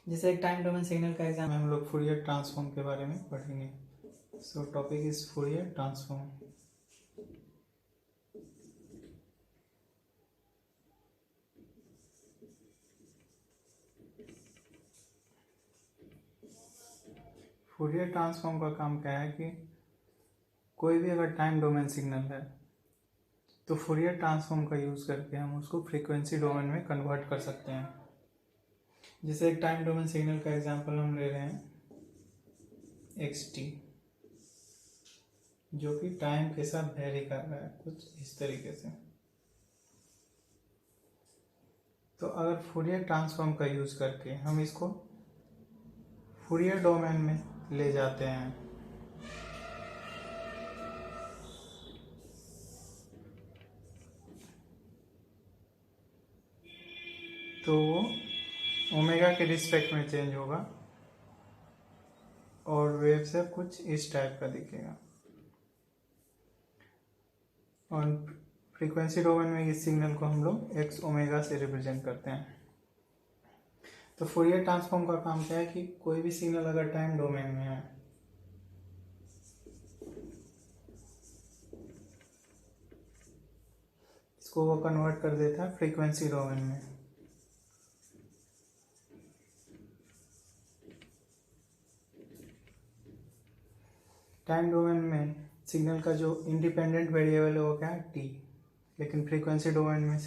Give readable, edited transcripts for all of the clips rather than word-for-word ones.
जैसे एक time domain signal का एग्जाम हम लोग फूरियर ट्रांसफॉर्म के बारे में पढ़ेंगे। सो topic is Fourier transform. Fourier transform का काम क्या है कि कोई भी अगर टाइम डोमेन सिग्नल है तो फूरियर ट्रांसफॉर्म का यूज़ करके हम उसको फ्रीक्वेंसी डोमेन में कन्वर्ट कर सकते हैं। जैसे एक टाइम डोमेन सिग्नल का एग्जांपल हम ले रहे हैं xt, जो कि टाइम के साथ वेरी कर रहा है कुछ इस तरीके से। तो अगर फूरियर ट्रांसफॉर्म का यूज़ करके हम इसको फूरियर डोमेन में ले जाते हैं तो वो ओमेगा के रिस्पेक्ट में चेंज होगा और वेव से कुछ इस टाइप का दिखेगा। और फ्रीक्वेंसी डोमेन में इस सिग्नल को हम लोग एक्स ओमेगा से रिप्रेजेंट करते हैं। तो फूरियर ट्रांसफॉर्म का काम क्या है कि कोई भी सिग्नल अगर टाइम डोमेन में है इसको वो कन्वर्ट कर देता है फ्रीक्वेंसी डोमेन में। टाइम डोमेन में सिग्नल का जो इंडिपेंडेंट वेरिएबल है वो क्या है टी, लेकिन फ्रीक्वेंसी डोमेन में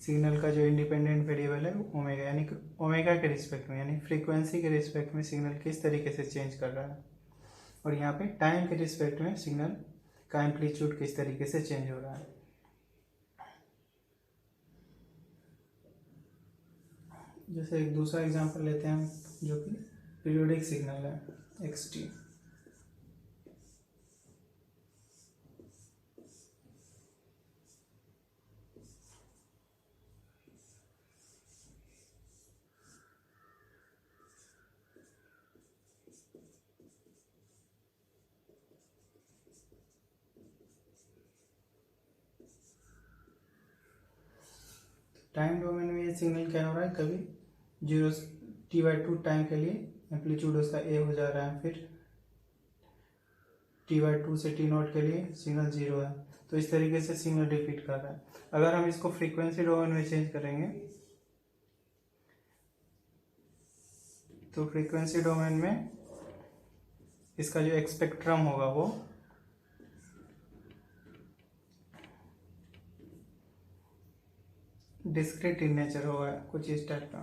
सिग्नल का जो इंडिपेंडेंट वेरिएबल है वो ओमेगा, यानी कि ओमेगा के रिस्पेक्ट में, यानी फ्रीक्वेंसी के रिस्पेक्ट में सिग्नल किस तरीके से चेंज कर रहा है, और यहाँ पे टाइम के रिस्पेक्ट में सिग्नल का एम्पलीट्यूड किस तरीके से चेंज हो रहा है। जैसे एक दूसरा एग्जांपल लेते हैं जो कि पीरियोडिक सिग्नल है xt। टाइम डोमेन में ये सिग्नल क्या हो रहा है, कभी 0t/2 टाइम के लिए एम्पलीट्यूड उसका ए हो जा रहा है, फिर t/2 से t0 के लिए सिग्नल 0 है। तो इस तरीके से सिग्नल रिपीट कर रहा है। अगर हम इसको फ्रीक्वेंसी डोमेन में चेंज करेंगे तो फ्रीक्वेंसी डोमेन में इसका जो स्पेक्ट्रम होगा वो डिस्क्रीट इन नेचर होगा, कुछ इस टाइप का।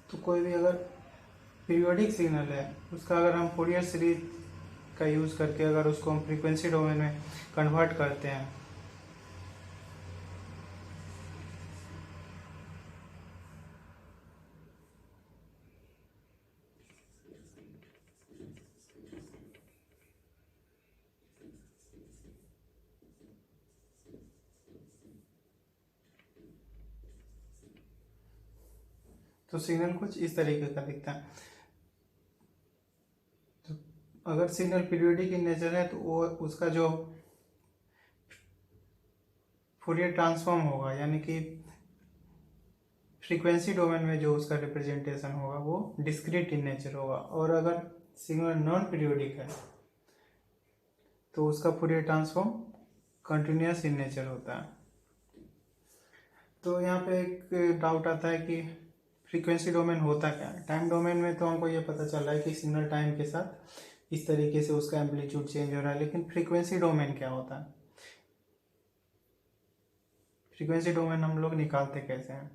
तो कोई भी अगर पीरियोडिक सिग्नल है उसका अगर हम फूरियर सीरीज का यूज़ करके अगर उसको हम फ्रीक्वेंसी डोमेन में कन्वर्ट करते हैं तो सिग्नल कुछ इस तरीके का दिखता है। तो अगर सिग्नल पीरियोडिक इन नेचर है तो वो उसका जो फूरियर ट्रांसफॉर्म होगा, यानी कि फ्रीक्वेंसी डोमेन में जो उसका रिप्रेजेंटेशन होगा वो डिस्क्रीट इन नेचर होगा। और अगर सिग्नल नॉन पीरियोडिक है तो उसका Fourier transform continuous in nature होता है। तो यहाँ पे एक डाउट आता है कि फ्रीक्वेंसी डोमेन होता क्या है। टाइम डोमेन में तो हमको ये पता चल रहा है कि सिग्नल टाइम के साथ इस तरीके से उसका एम्पलीट्यूड चेंज हो रहा है, लेकिन फ्रीक्वेंसी डोमेन क्या होता है, फ्रीक्वेंसी डोमेन हम लोग निकालते कैसे हैं।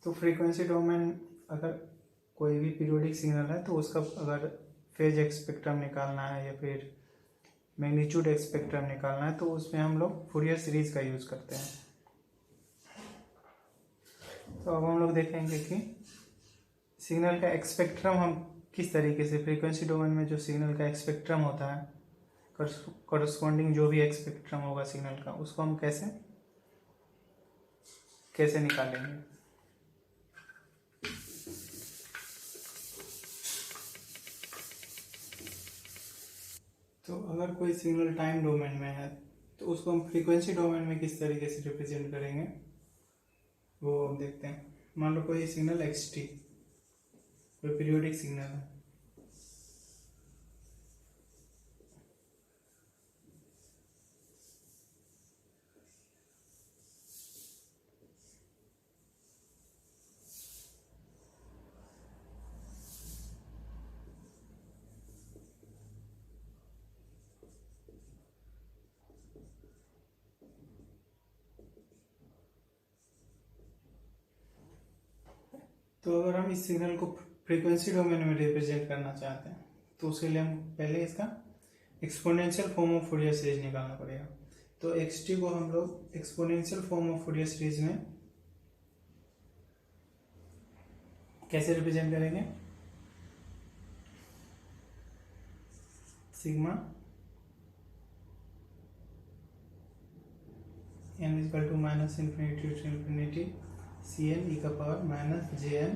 तो फ्रीक्वेंसी डोमेन अगर कोई भी पीरियोडिक सिग्नल है तो उसका अगर फेज स्पेक्ट्रम निकालना है या फिर मैग्नीट्यूड स्पेक्ट्रम निकालना है तो उसमें हम लोग फूरियर सीरीज का यूज़ करते हैं। तो अब हम लोग देखेंगे कि सिग्नल का स्पेक्ट्रम हम किस तरीके से, फ्रीक्वेंसी डोमेन में जो सिग्नल का स्पेक्ट्रम होता है करस्पॉन्डिंग जो भी एक स्पेक्ट्रम होगा सिग्नल का, उसको हम कैसे निकालेंगे। तो अगर कोई सिग्नल टाइम डोमेन में है तो उसको हम फ्रीक्वेंसी डोमेन में किस तरीके से रिप्रेजेंट करेंगे वो हम देखते हैं। मान लो कोई सिग्नल एक्स टी, कोई पीरियोडिक सिग्नल है, तो अगर हम इस सिग्नल को फ्रीक्वेंसी डोमेन में रिप्रेजेंट करना चाहते हैं तो उसके लिए हम पहले इसका exponential form of Fourier series निकालना पड़ेगा। तो एक्स टी को हम लोग exponential form of Fourier series में कैसे रिप्रेजेंट करेंगे, sigma n equal to minus infinity to infinity c n e का power minus j n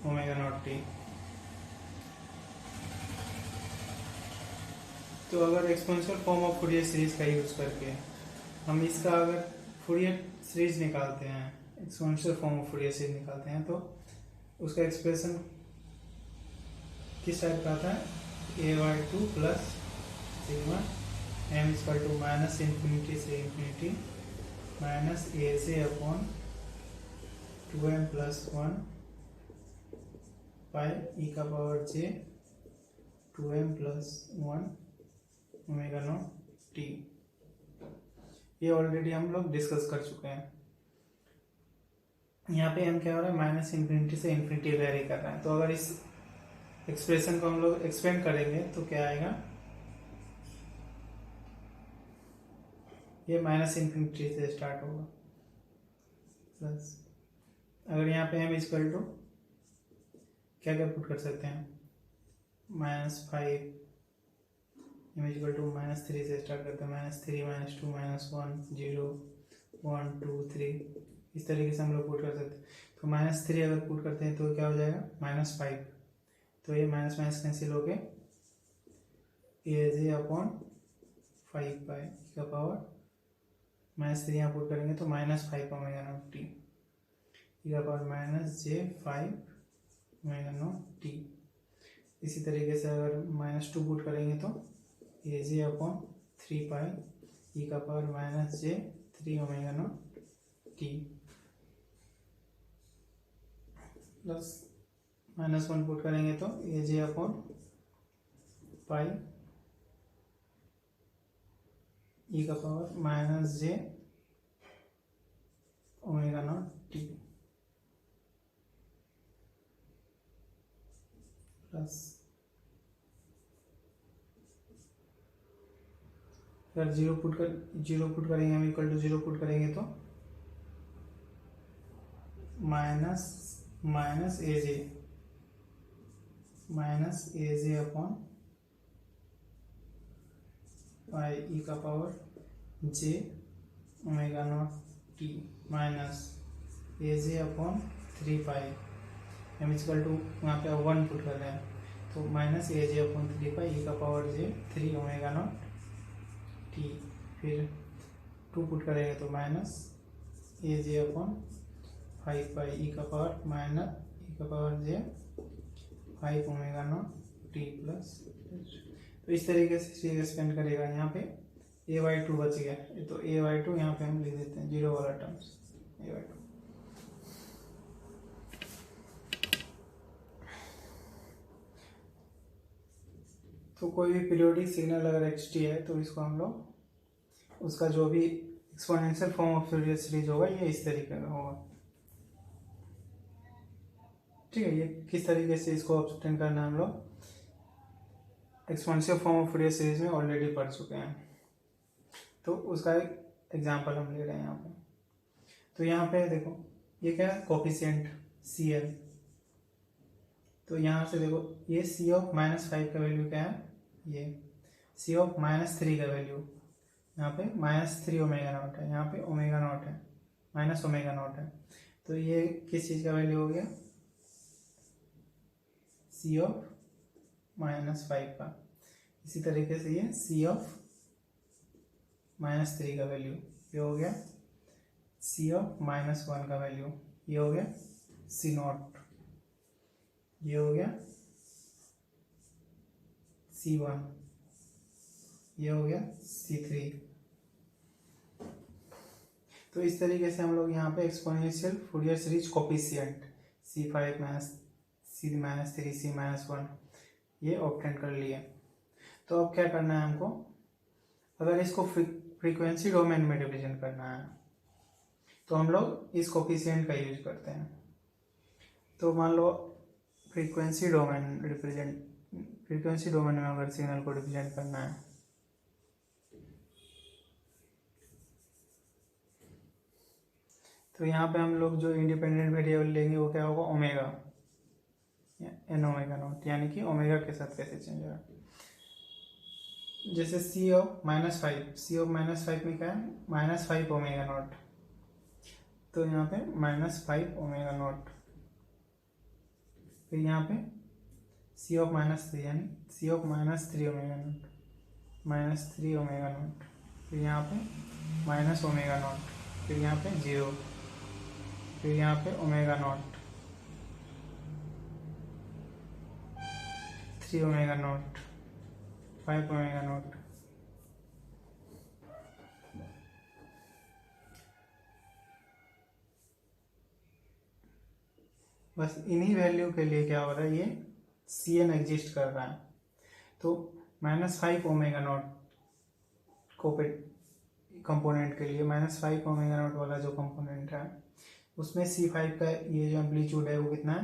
omega not t. तो अगर exponential form of Fourier series का यूज करके हम इसका अगर फूरियर सीरीज निकालते हैं, exponential form of Fourier series निकालते हैं, तो उसका एक्सप्रेशन किस टाइप का आता है, a y two plus sigma m equal to minus infinity से इन्फिनिटी माइनस ए जे upon two m plus one pi ई का power j two m plus one omega not t. ये ऑलरेडी हम लोग डिस्कस कर चुके हैं। यहाँ पे हम क्या हो रहा है, माइनस इन्फिनिटी से इन्फिनिटी वेरी कर रहे हैं। तो अगर इस एक्सप्रेशन को हम लोग एक्सपेंड करेंगे तो क्या आएगा, ये माइनस इन्फिनिटी से स्टार्ट होगा प्लस, अगर यहाँ पे हम इक्वल टू क्या क्या पुट कर सकते हैं, minus five equal to minus three से स्टार्ट करते हैं, minus three minus two minus one zero one two three, इस तरीके से हम लोग पुट कर सकते हैं। तो माइनस थ्री अगर पुट करते हैं तो क्या हो जाएगा, माइनस फाइव, तो ये माइनस माइनस कैंसिल हो गए, ए जे अपॉन फाइव पाई का पावर माइनस थ्री यहाँ पुट करेंगे तो minus five omega not t का power minus j five omega not t. इसी तरीके से अगर माइनस टू पुट करेंगे तो ए जे अपॉन थ्री पाई ई का power minus J three omega not T plus minus one put करेंगे तो ए जे अपॉन पाई ई का power minus j omega not T plus अगर जीरो पुट करेंगे हम इक्वल टू जीरो पुट करेंगे तो माइनस ए जे अपॉन पाई ई का power J omega not T minus A J upon three pi M equal to यहाँ पे one put कर रहे हैं तो माइनस ए जे अपॉन थ्री पाई ई का power J three omega not T, फिर टू पुट करेंगे तो माइनस ए जे अपॉन फाइव पाई ई का पावर माइनस ई का power J five omega not T plus. तो इस तरीके से सीरीज एक्सपेंड करेगा। यहाँ पे ए वाई टू बच गया, तो ए वाई टू यहाँ पे हम लिख देते हैं जीरो वाला टर्म्स ए वाई टू। तो कोई भी पीरियोडिक सिग्नल अगर एक्स टी है तो इसको हम लोग उसका जो भी exponential form of Fourier series होगा ये इस तरीके का होगा। ठीक है, ये किस तरीके से इसको ऑब्टेन करना हम लोग exponential form of Fourier series में ऑलरेडी पढ़ चुके हैं। तो उसका एक एग्जांपल हम ले रहे हैं यहाँ पे। तो यहाँ पे देखो ये क्या है, कोफिशिएंट सी एल। तो यहाँ से देखो ये सी ऑफ माइनस फाइव का वैल्यू क्या है, ये सी ऑफ -3 का वैल्यू, यहाँ पे -3 ओमेगा नॉट है, यहाँ पे ओमेगा नॉट है, माइनस ओमेगा नॉट है, तो ये किस चीज़ का वैल्यू हो गया, सी ऑफ -5 का। इसी तरीके से ये सी ऑफ -3 का वैल्यू, ये हो गया सी ऑफ -1 का वैल्यू, ये हो गया सी नॉट, ये हो गया C1, ये हो गया C3। तो इस तरीके से हम लोग यहाँ पे exponential Fourier series coefficient C5 C-3 C-1 ये ऑब्टेन कर लिए। तो अब क्या करना है हमको, अगर इसको फ्रीक्वेंसी डोमेन में रिप्रेजेंट करना है तो हम लोग इस कोफिशिएंट का यूज करते हैं। तो मान लो फ्रीक्वेंसी डोमेन में अगर सिग्नल को रिप्रेजेंट करना है तो यहाँ पे हम लोग जो इंडिपेंडेंट वेरिएबल लेंगे वो क्या होगा, ओमेगा, एन ओमेगा नॉट, यानी कि ओमेगा के साथ कैसे चेंज होगा। जैसे सी ऑफ -5 में क्या है, -5 ओमेगा नॉट, तो यहाँ पे -5 ओमेगा नॉट, फिर यहाँ पे सी ऑफ -3 यानी c of -3 omega naught, -3 omega naught, फिर यहाँ पे माइनस ओमेगा नॉट, फिर यहाँ पे 0, फिर यहाँ पे omega naught, 3 omega not, 5 omega naught. बस इन्हीं वैल्यू के लिए क्या हो रहा है, ये Cn एग्जिस्ट कर रहा है। तो -5 ओमेगा नॉट कंपोनेंट के लिए -5 ओमेगा नॉट वाला जो कंपोनेंट है उसमें C5 का ये जो एम्पलीट्यूड है वो कितना है,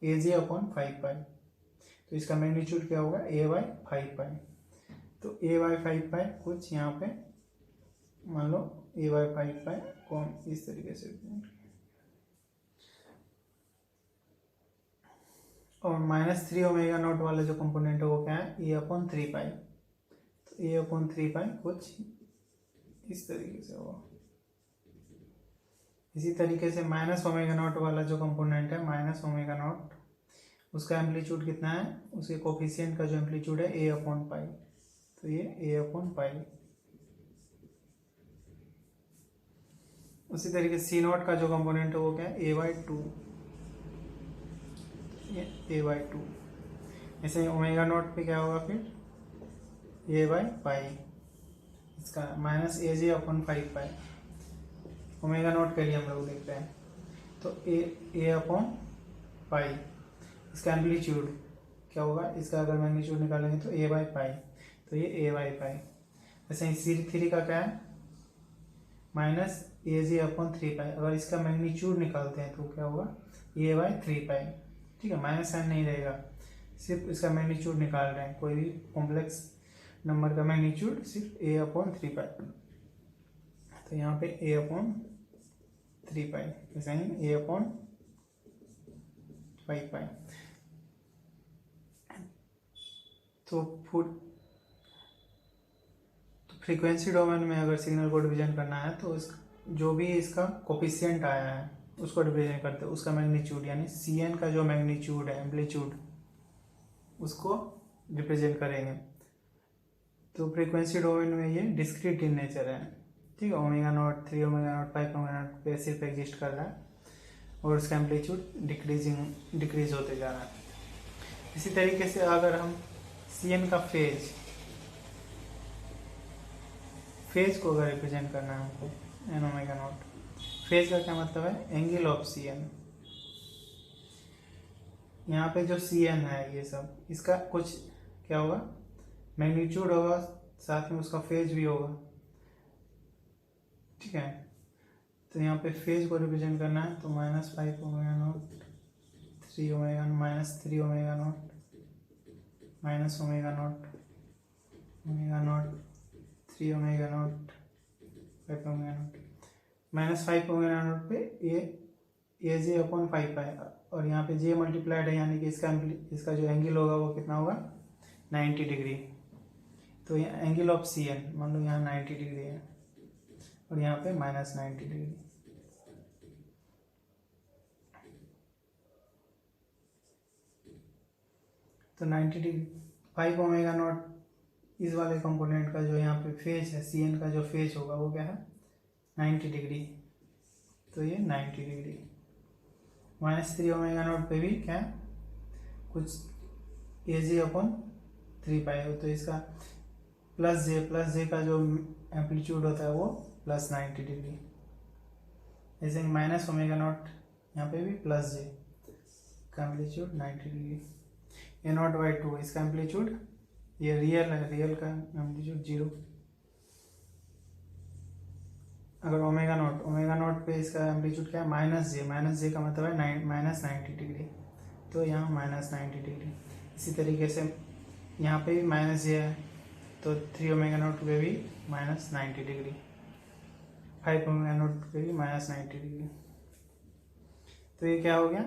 AJ/5 तो इसका मैग्नीट्यूड क्या होगा, A/5 तो A/5 कुछ यहाँ पे मान लो A/5 को हम इस तरीके से, और -3 ओमेगा नॉट वाला जो कंपोनेंट है वो क्या है, A/3 तो A/3 कुछ इस तरीके से होगा। इसी तरीके से माइनस ओमेगा नॉट वाला जो कंपोनेंट है, माइनस ओमेगा नॉट, उसका एम्पलीट्यूड कितना है, उसके कोफिशिएंट का जो एम्पलीट्यूड है A/π तो ये A/π। उसी तरीके से C0 का जो कंपोनेंट है वो क्या है, A/2 ये A/2। ऐसे ओमेगा नॉट पे क्या होगा फिर A/π, इसका -AJ/5 ओमेगा नॉट के लिए हम लोग देखते हैं तो A/π, इसका एम्पलीट्यूड क्या होगा, इसका अगर मैग्नीट्यूड निकालेंगे तो A/π तो ये A/π। ऐसे ही C3 का क्या है, -AJ/3π, अगर इसका मैग्नीट्यूड निकालते हैं तो क्या होगा A/3π। ठीक है, माइनस साइन नहीं रहेगा, सिर्फ इसका मैग्नीट्यूड निकाल रहे हैं, कोई भी कॉम्प्लेक्स नंबर का मैग्नीट्यूड सिर्फ A/3π, तो यहाँ पे A/3π, ऐसा ही A/5π। तो फ्रीक्वेंसी डोमेन में अगर सिग्नल को रिप्रेजेंट करना है तो जो भी इसका कोफिशिएंट आया है उसको रिप्रेजेंट करते हैं, उसका मैग्नीट्यूड यानी Cn का जो मैग्नीट्यूड है, एम्पलीट्यूड, उसको रिप्रेजेंट करेंगे। तो फ्रीक्वेंसी डोमेन में ये डिस्क्रीट इन नेचर है। ठीक है, omega naught, 3 omega not, 5 omega naught पे सिर्फ एग्जिस्ट कर रहा है और उसका एम्पलीट्यूड डिक्रीज होते जा रहा है। इसी तरीके से अगर हम Cn का फेज को अगर रिप्रेजेंट करना है हमको, एन ओमेगा नॉट, फेज का क्या मतलब है, एंगल ऑफ Cn। यहाँ पे जो Cn है ये सब, इसका कुछ क्या होगा, मैग्नीट्यूड होगा, साथ में उसका फेज भी होगा। ठीक है, तो यहाँ पे फेज को रिप्रेजेंट करना है तो -5 omega naught, 3 omega -3 omega not, minus omega naught, 3 omega not, 5 omega naught, -5 omega naught पे ये AJ/5 है और यहाँ पे J मल्टीप्लाइड है, यानी कि इसका जो एंगल होगा वो कितना होगा, 90 डिग्री। तो यहाँ एंगल ऑफ सी एन मान लो यहाँ 90 डिग्री है और यहाँ पे -90 डिग्री। तो 90 डिग्री 5 ओमेगा नॉट इस वाले कंपोनेंट का जो यहाँ पे फेज है, सी एन का जो फेज होगा वो क्या है 90 डिग्री। तो ये 90 डिग्री। -3 ओमेगा नॉट पे भी क्या कुछ AG/3 हो, तो इसका प्लस जे का जो एम्पलीट्यूड होता है वो +90 डिग्री। ऐसे माइनस ओमेगा नॉट यहाँ पे भी प्लस जे का एम्पलीट्यूड 90 डिग्री। A0/2 इसका एम्पलीट्यूड, ये रियल है, रियल का एम्पलीट्यूड 0। अगर ओमेगा नॉट पे इसका एम्पलीट्यूड क्या है माइनस जे का मतलब है -90 डिग्री, तो यहाँ -90 डिग्री। इसी तरीके से यहाँ पे भी -j है, तो 3 ओमेगा नॉट पे भी -90 डिग्री, 5 ओमेगा नॉट पे भी -90 डिग्री। तो ये क्या हो गया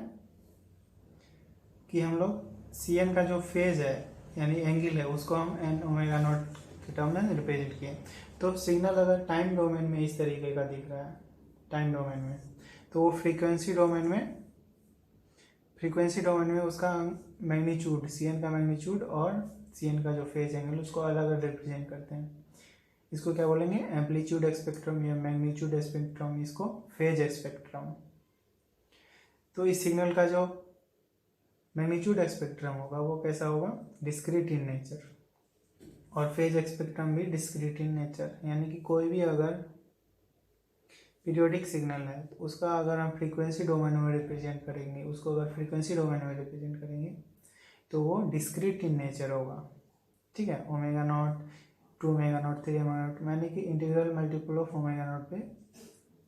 कि हम लोग सी एन का जो फेज है यानी एंगल है उसको हम एन ओमेगा नॉट के टर्म में रिप्रेजेंट किए। तो सिग्नल अगर टाइम डोमेन में इस तरीके का दिख रहा है, टाइम डोमेन में, तो वो फ्रीक्वेंसी डोमेन में उसका मैग्नीट्यूड, सी एन का मैग्नीट्यूड और सी एन का जो फेज एंगल उसको अलग अलग रिप्रेजेंट करते हैं। इसको क्या बोलेंगे एम्पलीट्यूड स्पेक्ट्रम या मैग्नीट्यूड स्पेक्ट्रम, इसको फेज स्पेक्ट्रम। तो इस सिग्नल का जो मैग्नीट्यूड स्पेक्ट्रम होगा वो कैसा होगा डिस्क्रीट इन नेचर, और फेज स्पेक्ट्रम भी डिस्क्रीट इन नेचर, यानी कि कोई भी अगर पीरियोडिक सिग्नल है तो उसका अगर हम फ्रीक्वेंसी डोमेन में रिप्रेजेंट करेंगे, उसको अगर फ्रीक्वेंसी डोमेन में रिप्रेजेंट करेंगे तो वो डिस्क्रीट इन नेचर होगा। ठीक है, omega naught, 2 omega naught, 3 omega not, यानी कि integral multiple of omega naught पे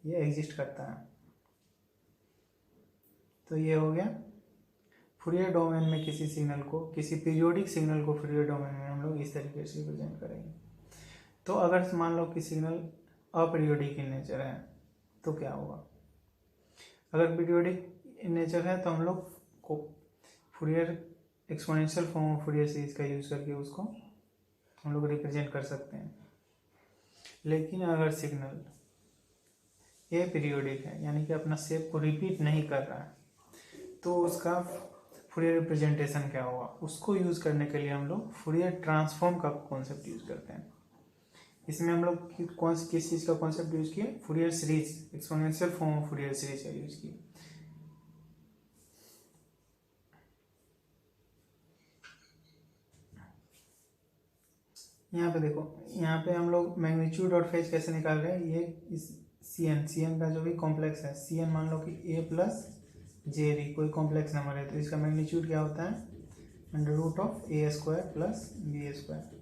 ये एग्जिस्ट करता है। तो ये हो गया फूरियर डोमेन में किसी सिग्नल को, किसी पीरियोडिक सिग्नल को फूरियर डोमेन में हम लोग इस तरीके से रिप्रेजेंट करेंगे। तो अगर मान लो कि सिग्नल अपीरियोडिक इन नेचर है तो क्या होगा, अगर पीरियोडिक इन नेचर है तो हम लोग को Fourier exponential form of Fourier series का यूज करके उसको हम लोग रिप्रेजेंट कर सकते हैं। लेकिन अगर सिग्नल ए पीरियोडिक है यानी कि अपना शेप को रिपीट नहीं कर रहा है, तो उसका फूरियर रिप्रेजेंटेशन क्या होगा, उसको यूज करने के लिए हम लोग फूरियर ट्रांसफॉर्म का कॉन्सेप्ट यूज करते हैं। इसमें हम लोग किस चीज का कॉन्सेप्ट यूज किए, Fourier series, exponential form of Fourier series का यूज किए। यहाँ पे देखो, यहाँ पे हम लोग मैग्नीट्यूड और फेज कैसे निकाल रहे हैं, ये इस सी एन का जो भी कॉम्प्लेक्स है, सी एन मान लो कि ए प्लस जे बी कोई कॉम्प्लेक्स नंबर है, तो इसका मैग्नीट्यूड क्या होता है √(a² + b²।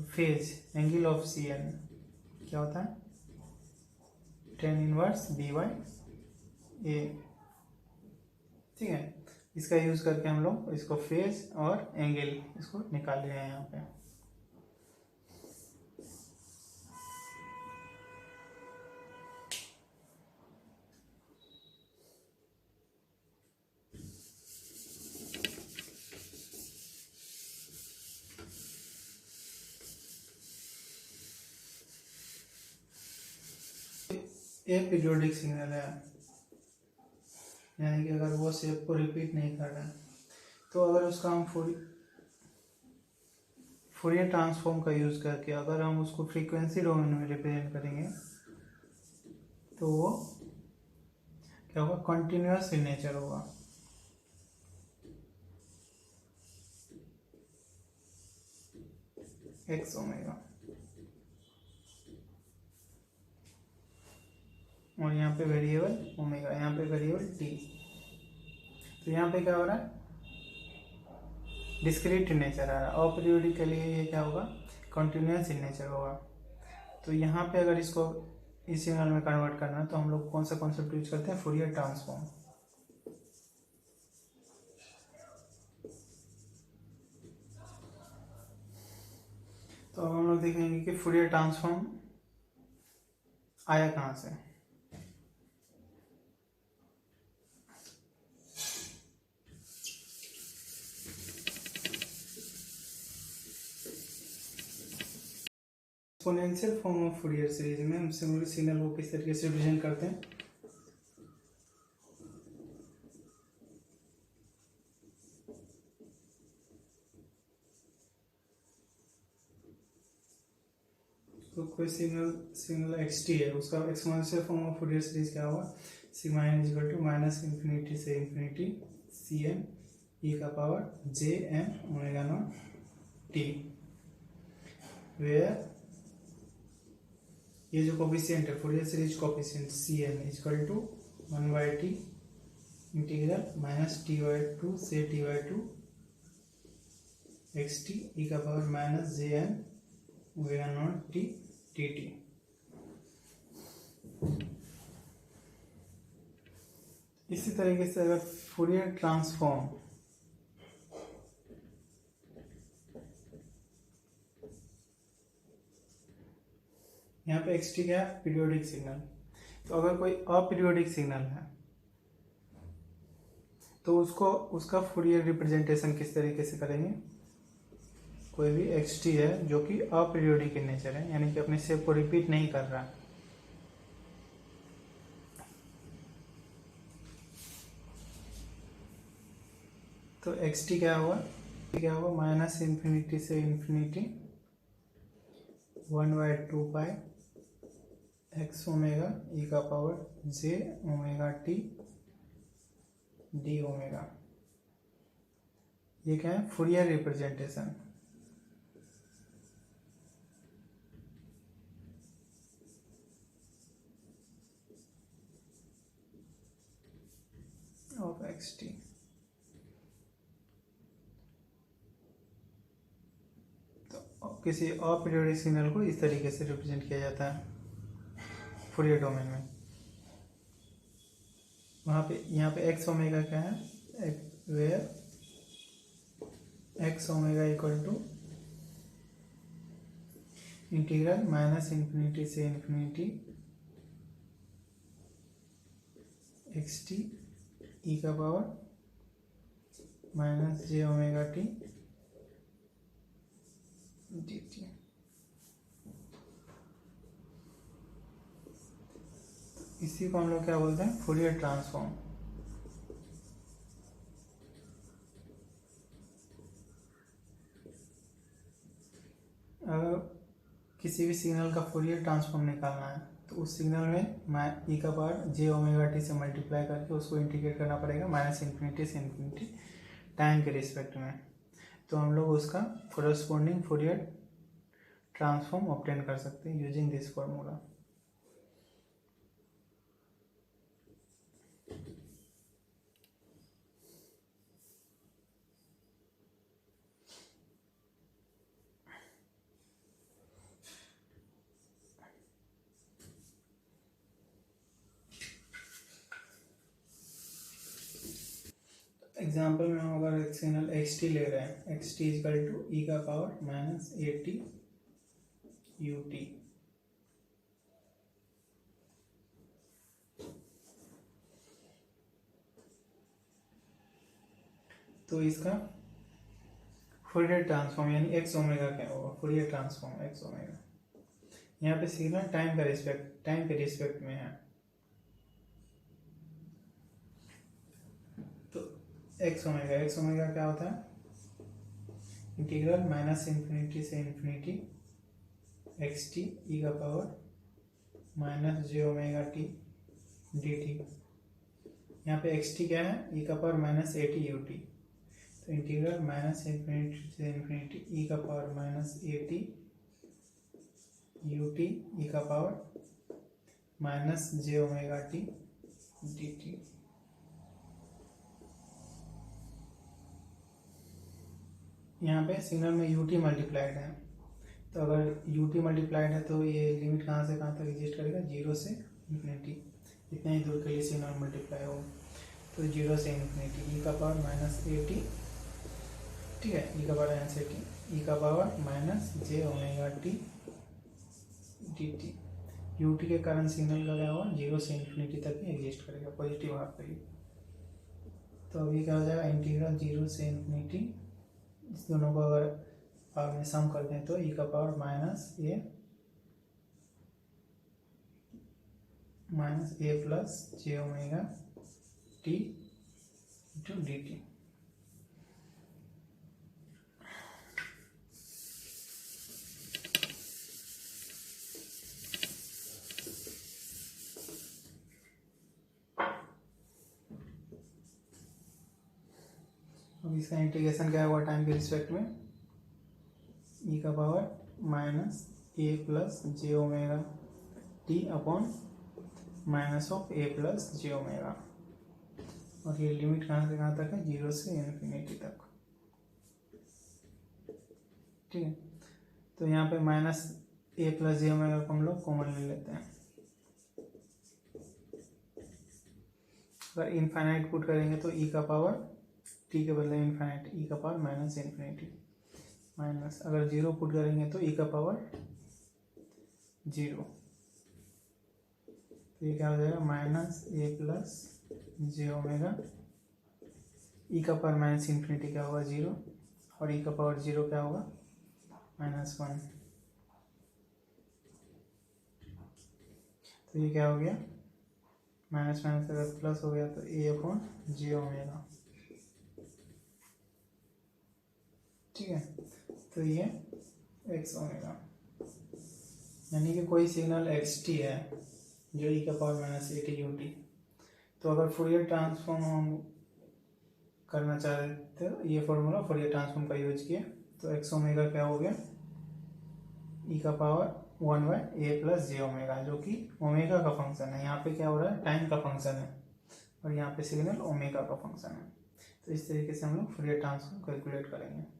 Phase angle of c n क्या होता है tan इनवर्स b/a। ठीक है, इसका यूज करके हम लोग इसको फेज और एंगल इसको निकाल रहे हैं यहाँ पे। ए पीरियोडिक सिग्नल है यानी कि अगर वो शेप को रिपीट नहीं कर रहा है, तो अगर उसका हम फूरियर ट्रांसफॉर्म का यूज करके अगर हम उसको फ्रीक्वेंसी डोमेन में रिप्रेजेंट करेंगे तो वो क्या होगा कंटिन्यूअस इन नेचर होगा। एक्स ओमेगा, और यहाँ पे वेरिएबल ओमेगा, यहाँ पे वेरिएबल टी। तो यहाँ पे क्या हो रहा है डिस्क्रीट इन नेचर आ रहा है, अपीरियोडिक के लिए ये क्या होगा कंटिन्यूअस इन नेचर होगा। तो यहाँ पे अगर इसको इस सिग्नल में कन्वर्ट करना है तो हम लोग कौन सा कॉन्सेप्ट यूज करते हैं फूरियर ट्रांसफॉर्म। तो अब हम लोग देखेंगे कि फूरियर ट्रांसफॉर्म आया कहाँ से। Exponential form of Fourier series में हम सिग्नल को किस तरीके से रिप्रेजेंट करते हैं। तो कोई सिग्नल xt है, उसका exponential form of Fourier series क्या होगा, sigma n equal to minus infinity से इन्फिनिटी cn e का power jn omega naught t, where ये जो कोफिशिएंट है Fourier series coefficient cn equal to 1/t integral minus t/2 से t/2 xt e का power minus jn omega naught t dt। इसी तरीके से अगर फूरियर ट्रांसफॉर्म यहाँ पे xt क्या है, पीरियोडिक सिग्नल। तो अगर कोई अपीरियोडिक सिग्नल है तो उसको उसका फूरियर रिप्रेजेंटेशन किस तरीके से करेंगे। कोई भी xt है जो कि अपीरियोडिक इन नेचर है, यानी कि अपने शेप को रिपीट नहीं कर रहा, तो xt क्या होगा माइनस इन्फिनिटी से इन्फिनिटी 1/2 पाई एक्स ओमेगा ई का power j omega t D omega. ये क्या है, फूरियर रिप्रेजेंटेशन। Of xt। तो किसी अपीरियोडिक सिग्नल को इस तरीके से रिप्रेजेंट किया जाता है फूरियर डोमेन में। वहाँ पे यहाँ पे एक्स ओमेगा क्या है, where x omega equal to integral minus infinity से इन्फिनिटी एक्स टी ई का power minus j omega t d t. इसी को हम लोग क्या बोलते हैं, फूरियर ट्रांसफॉर्म। अगर किसी भी सिग्नल का फूरियर ट्रांसफॉर्म निकालना है तो उस सिग्नल में ई का पावर जे ओमेगा टी से मल्टीप्लाई करके उसको इंटीग्रेट करना पड़ेगा माइनस इन्फिनिटी से इन्फिनिटी टाइम के रिस्पेक्ट में। तो हम लोग उसका कोरस्पोंडिंग फूरियर ट्रांसफॉर्म ऑब्टेन कर सकते हैं यूजिंग दिस फॉर्मूला। एग्जाम्पल में हम अगर एक सिग्नल एक्स टी ले रहे हैं, एक्स टी इजकल टू ई का power minus a T u T. तो इसका फूरियर ट्रांसफॉर्म यानी एक्स ओमेगा क्या होगा, फूरियर ट्रांसफॉर्म एक्स ओमेगा। यहाँ पे सिग्नल टाइम के रिस्पेक्ट में है, एक्स ओमेगा क्या होता है, इंटीग्रल माइनस इन्फिनिटी से इन्फिनिटी एक्स टी ई का power minus j omega t d T. यहाँ पे एक्स टी क्या है, ई का power minus a T u T. तो इंटीग्रल माइनस इन्फिनिटी से इन्फिनिटी ई का power minus a T u T e का power minus j omega t d T. यहाँ पे सिग्नल में यू टी मल्टीप्लाइड है, तो अगर यू टी मल्टीप्लाइड है तो ये लिमिट कहाँ से कहाँ तक एग्जिस्ट करेगा, जीरो से इन्फिनिटी। इतने ही दूर के लिए सिग्नल मल्टीप्लाई हो, तो जीरो से इन्फिनिटी ई का पावर माइनस ए टी, ठीक है, ई का power minus a t e का power minus j omega t d t. U t के कारण सिग्नल का क्या होगा, जीरो से इन्फिनिटी तक ही एग्जिस्ट करेगा पॉजिटिव हाफ पे ही। तो अभी क्या हो जाएगा, इंटीग्रल जीरो से इन्फिनिटी, इस दोनों को अगर पावर में सम करते हैं तो ई का power minus a minus a plus j omega t into d t. अब इसका इंटीग्रेशन क्या होगा टाइम के रिस्पेक्ट में, ई का power minus a plus j omega T upon minus of A plus j omega, और ये लिमिट कहाँ से कहाँ तक है, 0 से इन्फिनिटी तक। ठीक है, तो यहाँ पे minus a plus j omega को हम लोग कॉमन ले लेते हैं। अगर इनफाइनाइट पुट करेंगे तो ई का पावर टी के बदले इनफाइनाइट, ई का पावर माइनस इन्फिनिटी माइनस, अगर 0 पुट करेंगे तो ई का पावर 0। तो ये क्या हो जाएगा, minus a plus j omega, ई का पावर माइनस इन्फिनिटी क्या होगा 0, और ई का पावर 0 क्या होगा -1। तो ये क्या हो गया, माइनस माइनस अगर प्लस हो गया तो ए अपॉन जे ओमेगा। ठीक है, तो ये एक्स ओमेगा, यानी कि कोई सिग्नल एक्स टी है जो ई का power minus a T u T. तो अगर फुरियर ट्रांसफॉर्म हम करना चाह रहे थे, ये फॉर्मूला फुरियर ट्रांसफॉर्म का यूज किया, तो एक्स ओमेगा क्या हो गया, ई का power 1/a plus j omega, जो कि ओमेगा का फंक्शन है। यहाँ पे क्या हो रहा है, टाइम का फंक्शन है, और यहाँ पे सिग्नल ओमेगा का फंक्शन है। तो इस तरीके से हम लोग फुरियर ट्रांसफॉर्म कैलकुलेट करेंगे।